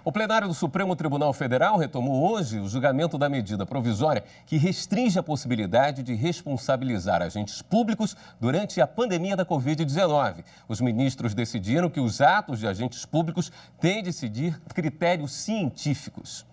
O plenário do Supremo Tribunal Federal retomou hoje o julgamento da medida provisória que restringe a possibilidade de responsabilizar agentes públicos durante a pandemia da Covid-19. Os ministros decidiram que os atos de agentes públicos têm de seguir critérios científicos.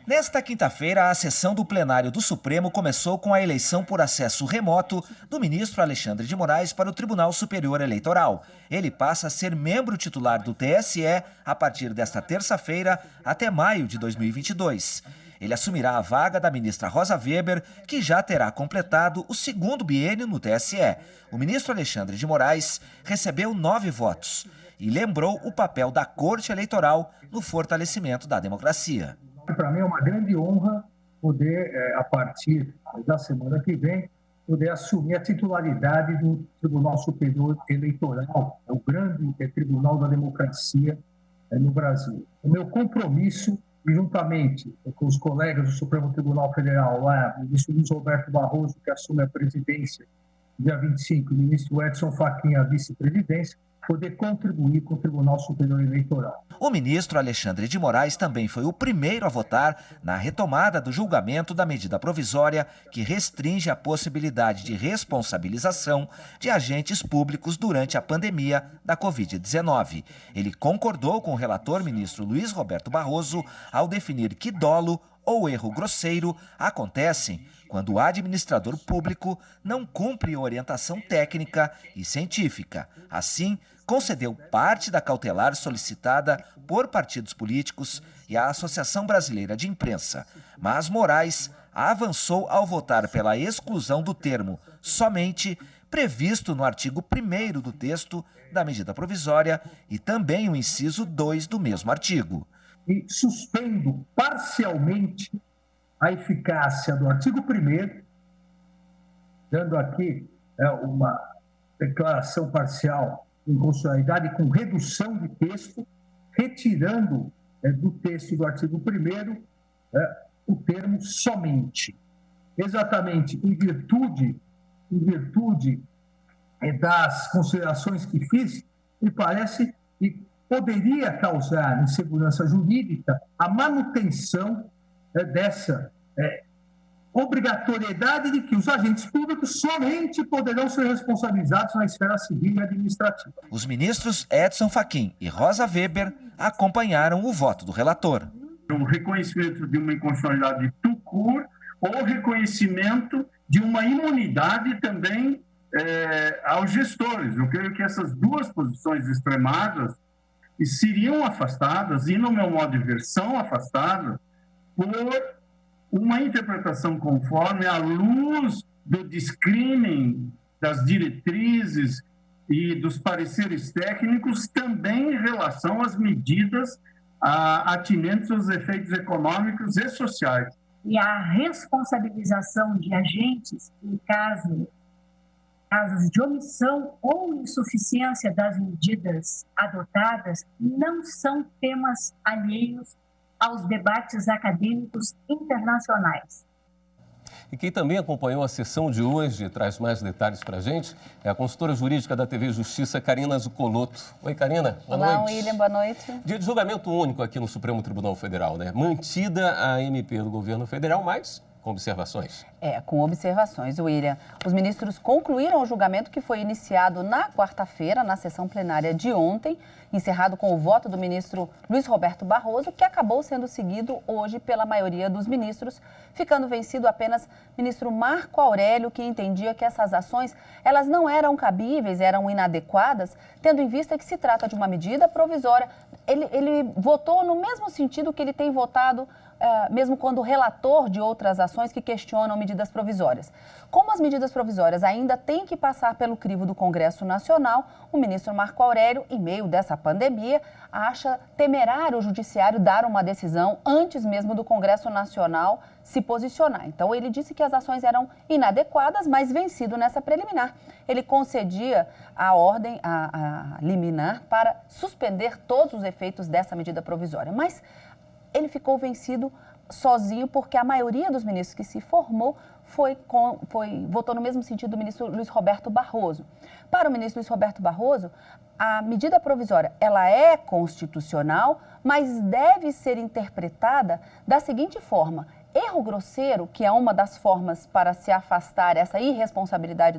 Nesta quinta-feira, a sessão do plenário do Supremo começou com a eleição por acesso remoto do ministro Alexandre de Moraes para o Tribunal Superior Eleitoral. Ele passa a ser membro titular do TSE a partir desta terça-feira até maio de 2022. Ele assumirá a vaga da ministra Rosa Weber, que já terá completado o segundo biênio no TSE. O ministro Alexandre de Moraes recebeu 9 votos e lembrou o papel da Corte Eleitoral no fortalecimento da democracia. Para mim é uma grande honra poder, a partir da semana que vem, poder assumir a titularidade do Tribunal Superior Eleitoral, o grande tribunal da democracia no Brasil. O meu compromisso, juntamente com os colegas do Supremo Tribunal Federal, lá, o ministro Luiz Roberto Barroso, que assume a presidência dia 25, o ministro Edson Fachin, a vice-presidência, poder contribuir com o Tribunal Superior Eleitoral. O ministro Alexandre de Moraes também foi o primeiro a votar na retomada do julgamento da medida provisória que restringe a possibilidade de responsabilização de agentes públicos durante a pandemia da Covid-19. Ele concordou com o relator ministro Luiz Roberto Barroso ao definir que dolo ou erro grosseiro acontecem quando o administrador público não cumpre orientação técnica e científica. Assim, concedeu parte da cautelar solicitada por partidos políticos e a Associação Brasileira de Imprensa. Mas Moraes avançou ao votar pela exclusão do termo somente, previsto no artigo 1º do texto da medida provisória e também o inciso 2 do mesmo artigo. E suspendo parcialmente a eficácia do artigo 1º, dando aqui uma declaração parcial de inconstitucionalidade com redução de texto, retirando do texto do artigo 1º o termo somente. Exatamente em virtude das considerações que fiz, me parece que poderia causar insegurança jurídica a manutenção dessa obrigatoriedade de que os agentes públicos somente poderão ser responsabilizados na esfera civil e administrativa. Os ministros Edson Fachin e Rosa Weber acompanharam o voto do relator. O reconhecimento de uma inconstitucionalidade tout court ou reconhecimento de uma imunidade também aos gestores. Eu creio que essas duas posições extremadas seriam afastadas, e no meu modo de ver são afastadas, por uma interpretação conforme à luz do screening das diretrizes e dos pareceres técnicos, também em relação às medidas atinentes aos efeitos econômicos e sociais. E a responsabilização de agentes em casos de omissão ou insuficiência das medidas adotadas não são temas alheios aos debates acadêmicos internacionais. E quem também acompanhou a sessão de hoje e traz mais detalhes para a gente é a consultora jurídica da TV Justiça, Karina Zucolotto. Oi, Karina. Boa noite. Olá, William. Boa noite. Dia de julgamento único aqui no Supremo Tribunal Federal, né? Mantida a MP do governo federal, mas com observações. Com observações, William. Os ministros concluíram o julgamento que foi iniciado na quarta-feira, na sessão plenária de ontem, encerrado com o voto do ministro Luiz Roberto Barroso, que acabou sendo seguido hoje pela maioria dos ministros, ficando vencido apenas o ministro Marco Aurélio, que entendia que essas ações elas não eram cabíveis, eram inadequadas, tendo em vista que se trata de uma medida provisória. Ele votou no mesmo sentido que ele tem votado mesmo quando relator de outras ações que questionam medidas provisórias. Como as medidas provisórias ainda têm que passar pelo crivo do Congresso Nacional, o ministro Marco Aurélio, em meio dessa pandemia, acha temerário o Judiciário dar uma decisão antes mesmo do Congresso Nacional se posicionar. Então, ele disse que as ações eram inadequadas, mas vencido nessa preliminar. Ele concedia a ordem, a liminar, para suspender todos os efeitos dessa medida provisória. Mas ele ficou vencido sozinho porque a maioria dos ministros que se formou votou no mesmo sentido do ministro Luiz Roberto Barroso. Para o ministro Luiz Roberto Barroso, a medida provisória ela é constitucional, mas deve ser interpretada da seguinte forma: erro grosseiro, que é uma das formas para se afastar essa irresponsabilidade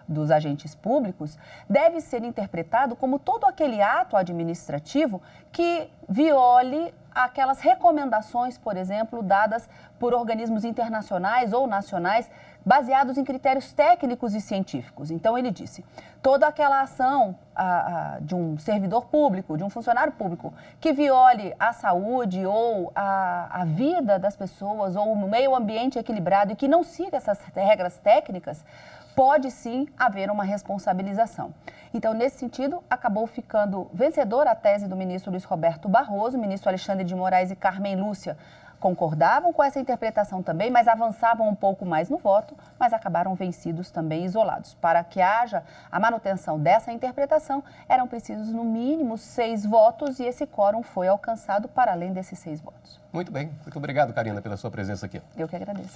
dos agentes públicos, deve ser interpretado como todo aquele ato administrativo que viole aquelas recomendações, por exemplo, dadas por organismos internacionais ou nacionais, baseados em critérios técnicos e científicos. Então, ele disse, toda aquela ação de um servidor público, de um funcionário público, que viole a saúde ou a vida das pessoas ou o meio ambiente equilibrado e que não siga essas regras técnicas, pode sim haver uma responsabilização. Então, nesse sentido, acabou ficando vencedora a tese do ministro Luiz Roberto Barroso. O ministro Alexandre de Moraes e Carmen Lúcia concordavam com essa interpretação também, mas avançavam um pouco mais no voto, mas acabaram vencidos também, isolados. Para que haja a manutenção dessa interpretação, eram precisos no mínimo 6 votos e esse quórum foi alcançado para além desses 6 votos. Muito bem. Muito obrigado, Karina, pela sua presença aqui. Eu que agradeço.